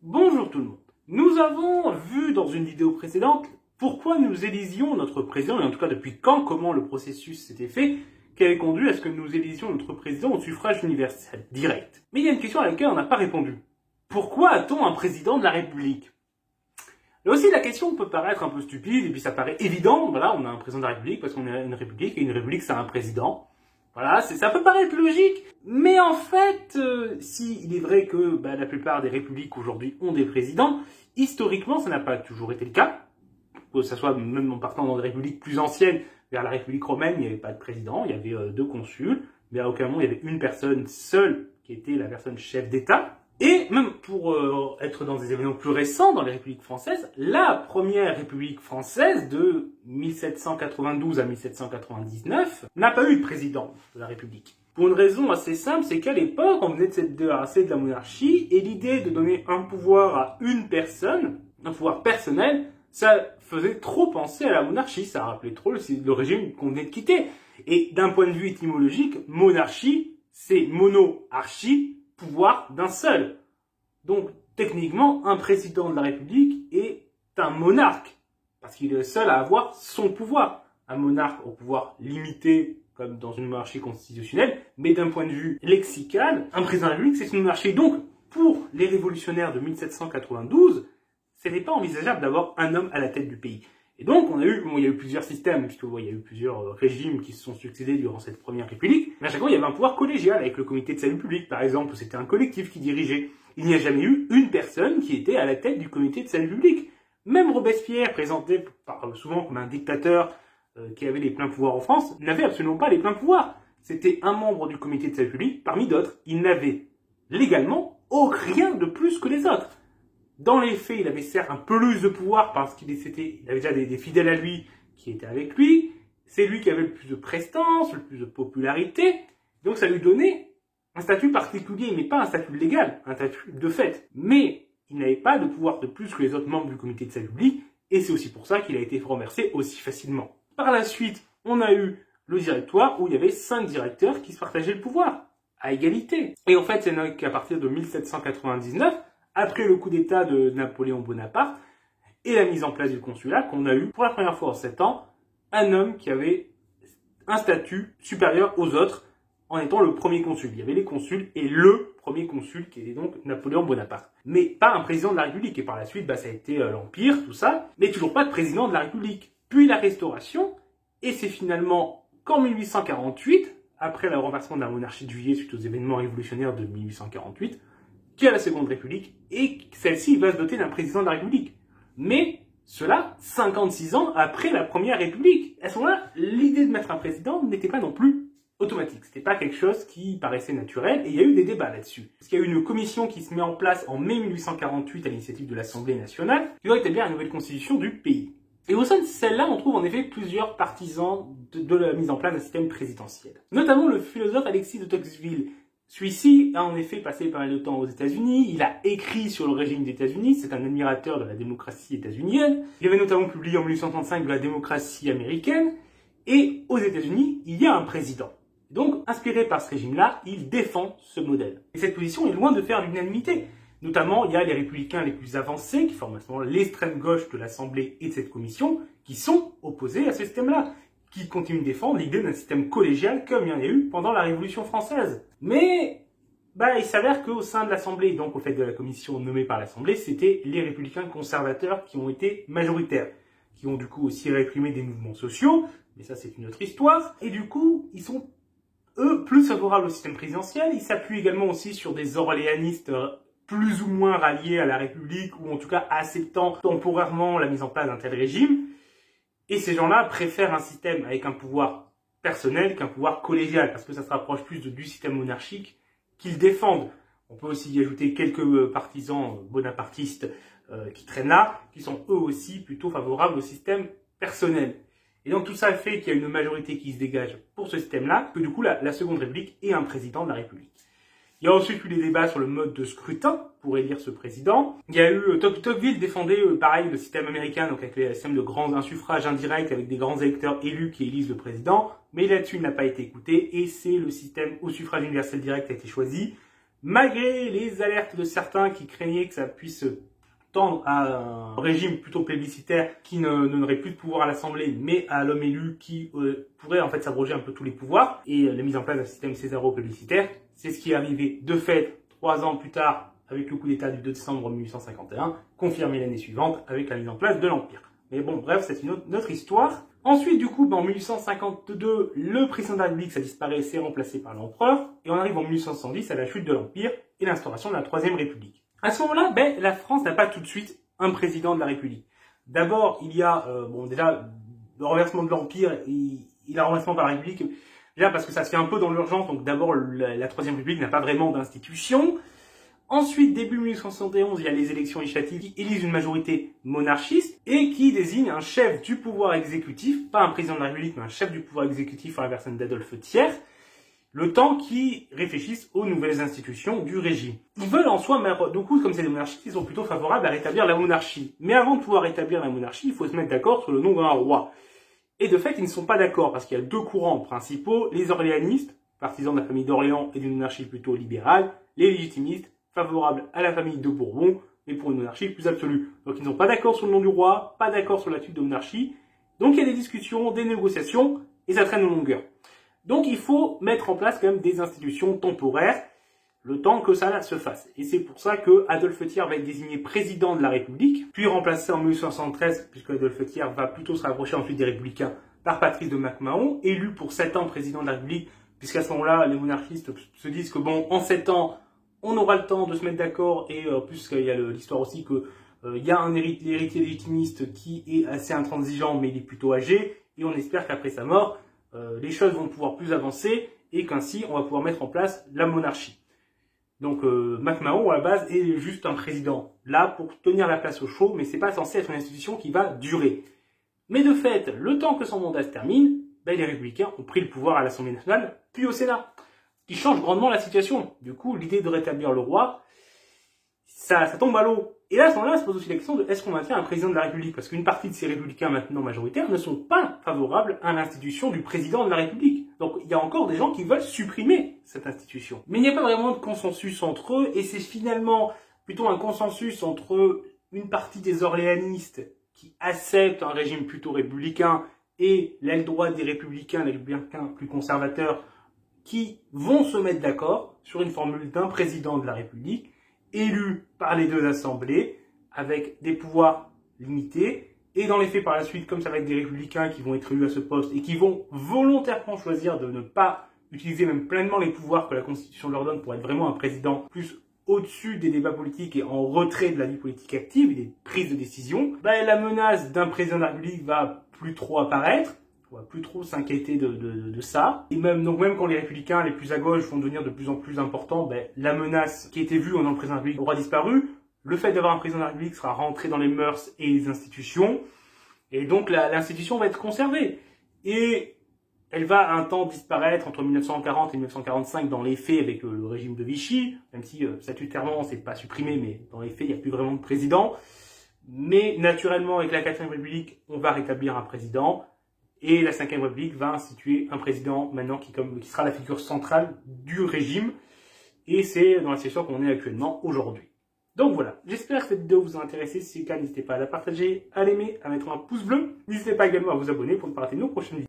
Bonjour tout le monde. Nous avons vu dans une vidéo précédente pourquoi nous élisions notre président, et en tout cas depuis quand, comment le processus s'était fait, qui avait conduit à ce que nous élisions notre président au suffrage universel, direct. Mais il y a une question à laquelle on n'a pas répondu. Pourquoi a-t-on un président de la République? Là aussi, la question peut paraître un peu stupide, et puis ça paraît évident. Voilà, on a un président de la République parce qu'on a une République, et une République, ça a un président. Voilà, ça peut paraître logique, mais en fait, si il est vrai que la plupart des républiques aujourd'hui ont des présidents, historiquement, ça n'a pas toujours été le cas. Que ce soit même en partant dans des républiques plus anciennes, vers la République romaine, il n'y avait pas de président, il y avait deux consuls, mais à aucun moment il y avait une personne seule qui était la personne chef d'État. Et même pour être dans des événements plus récents dans les républiques françaises, la première république française de 1792 à 1799 n'a pas eu de président de la République. Pour une raison assez simple, c'est qu'à l'époque, on venait de se débarrasser de la monarchie et l'idée de donner un pouvoir à une personne, un pouvoir personnel, ça faisait trop penser à la monarchie, ça rappelait trop le régime qu'on venait de quitter. Et d'un point de vue étymologique, monarchie, c'est mono-archie, pouvoir d'un seul. Donc, techniquement, un président de la République est un monarque, parce qu'il est le seul à avoir son pouvoir. Un monarque au pouvoir limité, comme dans une monarchie constitutionnelle, mais d'un point de vue lexical, un président de la République, c'est une monarchie. Donc, pour les révolutionnaires de 1792, ce n'est pas envisageable d'avoir un homme à la tête du pays. Et donc, il y a eu plusieurs systèmes, puisque il y a eu plusieurs régimes qui se sont succédés durant cette première république. Mais à chaque fois, il y avait un pouvoir collégial avec le comité de salut public, par exemple, où c'était un collectif qui dirigeait. Il n'y a jamais eu une personne qui était à la tête du comité de salut public. Même Robespierre, présenté souvent comme un dictateur qui avait les pleins pouvoirs en France, n'avait absolument pas les pleins pouvoirs. C'était un membre du comité de salut public parmi d'autres. Il n'avait légalement rien de plus que les autres. Dans les faits, il avait certes un peu plus de pouvoir parce qu'il avait déjà des fidèles à lui qui étaient avec lui. C'est lui qui avait le plus de prestance, le plus de popularité. Donc ça lui donnait un statut particulier, mais pas un statut légal, un statut de fait. Mais il n'avait pas de pouvoir de plus que les autres membres du comité de salut public, et c'est aussi pour ça qu'il a été renversé aussi facilement. Par la suite, on a eu le directoire où il y avait 5 directeurs qui se partageaient le pouvoir, à égalité. Et en fait, c'est qu'à partir de 1799, après le coup d'État de Napoléon Bonaparte et la mise en place du consulat, qu'on a eu pour la première fois en 7 ans, un homme qui avait un statut supérieur aux autres en étant le premier consul. Il y avait les consuls et le premier consul qui était donc Napoléon Bonaparte. Mais pas un président de la République. Et par la suite, ça a été l'Empire, tout ça, mais toujours pas de président de la République. Puis la Restauration, et c'est finalement qu'en 1848, après le renversement de la monarchie de Juillet suite aux événements révolutionnaires de 1848, qui a la Seconde République, et celle-ci va se doter d'un président de la République. Mais cela, 56 ans après la Première République. À ce moment-là, l'idée de mettre un président n'était pas non plus automatique. C'était pas quelque chose qui paraissait naturel, et il y a eu des débats là-dessus. Parce qu'il y a eu une commission qui se met en place en mai 1848 à l'initiative de l'Assemblée nationale, qui doit établir la nouvelle constitution du pays. Et au sein de celle-là, on trouve en effet plusieurs partisans de la mise en place d'un système présidentiel. Notamment le philosophe Alexis de Tocqueville. Celui-ci a en effet passé pas mal de temps aux États-Unis, il a écrit sur le régime des États-Unis, c'est un admirateur de la démocratie états-unienne. Il avait notamment publié en 1835 de la démocratie américaine, et aux États-Unis, il y a un président. Donc, inspiré par ce régime-là, il défend ce modèle. Et cette position est loin de faire l'unanimité. Notamment, il y a les républicains les plus avancés, qui forment à ce moment l'extrême gauche de l'Assemblée et de cette commission, qui sont opposés à ce système-là, qui continuent de défendre l'idée d'un système collégial comme il y en a eu pendant la Révolution française. Mais il s'avère qu'au sein de l'Assemblée, donc au fait de la commission nommée par l'Assemblée, c'était les républicains conservateurs qui ont été majoritaires, qui ont du coup aussi réprimé des mouvements sociaux, mais ça c'est une autre histoire, et du coup, ils sont, eux, plus favorables au système présidentiel. Ils s'appuient également aussi sur des orléanistes plus ou moins ralliés à la République, ou en tout cas acceptant temporairement la mise en place d'un tel régime. Et ces gens-là préfèrent un système avec un pouvoir personnel qu'un pouvoir collégial, parce que ça se rapproche plus du système monarchique qu'ils défendent. On peut aussi y ajouter quelques partisans bonapartistes qui traînent là, qui sont eux aussi plutôt favorables au système personnel. Et donc tout ça fait qu'il y a une majorité qui se dégage pour ce système-là, que du coup la Seconde République ait un président de la République. Il y a ensuite eu les débats sur le mode de scrutin pour élire ce président. Il y a eu Tocqueville défendait pareil le système américain, donc avec le système de un suffrage indirect avec des grands électeurs élus qui élisent le président, mais là-dessus il n'a pas été écouté et c'est le système au suffrage universel direct qui a été choisi. Malgré les alertes de certains qui craignaient que ça puisse tendre à un régime plutôt plébiscitaire qui ne donnerait plus de pouvoir à l'Assemblée, mais à l'homme élu qui pourrait en fait s'abroger un peu tous les pouvoirs, et la mise en place d'un système césaro-plébiscitaire, c'est ce qui est arrivé de fait 3 ans plus tard avec le coup d'état du 2 décembre 1851, confirmé l'année suivante avec la mise en place de l'Empire. Mais bon, bref, c'est une autre histoire. Ensuite, du coup, en 1852, le président de la République, ça disparaît, c'est remplacé par l'empereur, et on arrive en 1870 à la chute de l'Empire et l'instauration de la Troisième République. À ce moment-là, la France n'a pas tout de suite un président de la République. D'abord, il y a, déjà, le renversement de l'Empire et le renversement par la République, déjà parce que ça se fait un peu dans l'urgence, donc d'abord, la Troisième République n'a pas vraiment d'institution. Ensuite, début 1871, il y a les élections législatives qui élisent une majorité monarchiste et qui désignent un chef du pouvoir exécutif, pas un président de la République, mais un chef du pouvoir exécutif en la personne d'Adolphe Thiers, le temps qu'ils réfléchissent aux nouvelles institutions du régime. Ils veulent en soi, mais du coup, comme c'est des monarchistes, ils sont plutôt favorables à rétablir la monarchie. Mais avant de pouvoir rétablir la monarchie, il faut se mettre d'accord sur le nom d'un roi. Et de fait, ils ne sont pas d'accord parce qu'il y a 2 courants principaux, les orléanistes, partisans de la famille d'Orléans et d'une monarchie plutôt libérale, les légitimistes, favorables à la famille de Bourbon, mais pour une monarchie plus absolue. Donc ils ne sont pas d'accord sur le nom du roi, pas d'accord sur la suite de monarchie. Donc il y a des discussions, des négociations, et ça traîne en longueur. Donc il faut mettre en place quand même des institutions temporaires, le temps que ça se fasse. Et c'est pour ça que Adolphe Thiers va être désigné président de la République, puis remplacé en 1873, puisque Adolphe Thiers va plutôt se rapprocher ensuite des Républicains, par Patrice de MacMahon, élu pour 7 ans président de la République, puisqu'à ce moment-là, les monarchistes se disent que bon, en 7 ans, on aura le temps de se mettre d'accord, et plus qu'il y a l'histoire aussi que il y a un héritier légitimiste qui est assez intransigeant, mais il est plutôt âgé, et on espère qu'après sa mort, les choses vont pouvoir plus avancer, et qu'ainsi on va pouvoir mettre en place la monarchie. Donc MacMahon, à la base, est juste un président, là pour tenir la place au chaud, mais c'est pas censé être une institution qui va durer. Mais de fait, le temps que son mandat se termine, les Républicains ont pris le pouvoir à l'Assemblée nationale, puis au Sénat, ce qui change grandement la situation. Du coup, l'idée de rétablir le roi, ça tombe à l'eau. Et là, à ce moment-là, se pose aussi la question de est-ce qu'on maintient un président de la République? Parce qu'une partie de ces républicains maintenant majoritaires ne sont pas favorables à l'institution du président de la République. Donc il y a encore des gens qui veulent supprimer cette institution. Mais il n'y a pas vraiment de consensus entre eux, et c'est finalement plutôt un consensus entre une partie des orléanistes qui acceptent un régime plutôt républicain et l'aile droite des républicains, les républicains plus conservateurs, qui vont se mettre d'accord sur une formule d'un président de la République élu par les 2 assemblées avec des pouvoirs limités. Et dans les faits, par la suite, comme ça va être des républicains qui vont être élus à ce poste et qui vont volontairement choisir de ne pas utiliser même pleinement les pouvoirs que la Constitution leur donne pour être vraiment un président plus au-dessus des débats politiques et en retrait de la vie politique active et des prises de décision, la menace d'un président de la République va plus trop apparaître. On va plus trop s'inquiéter de ça. Et même quand les républicains les plus à gauche vont devenir de plus en plus importants, la menace qui était vue dans le président de la République aura disparu. Le fait d'avoir un président de la République sera rentré dans les mœurs et les institutions. Et donc l'institution va être conservée. Et elle va un temps disparaître entre 1940 et 1945 dans les faits avec le régime de Vichy, même si statutairement c'est pas supprimé, mais dans les faits il n'y a plus vraiment de président. Mais naturellement avec la 4e République, on va rétablir un président. Et la 5e République va instituer un président maintenant qui sera la figure centrale du régime. Et c'est dans la situation qu'on est actuellement aujourd'hui. Donc voilà, j'espère que cette vidéo vous a intéressé. Si c'est le cas, n'hésitez pas à la partager, à l'aimer, à mettre un pouce bleu. N'hésitez pas également à vous abonner pour ne pas rater nos prochaines vidéos.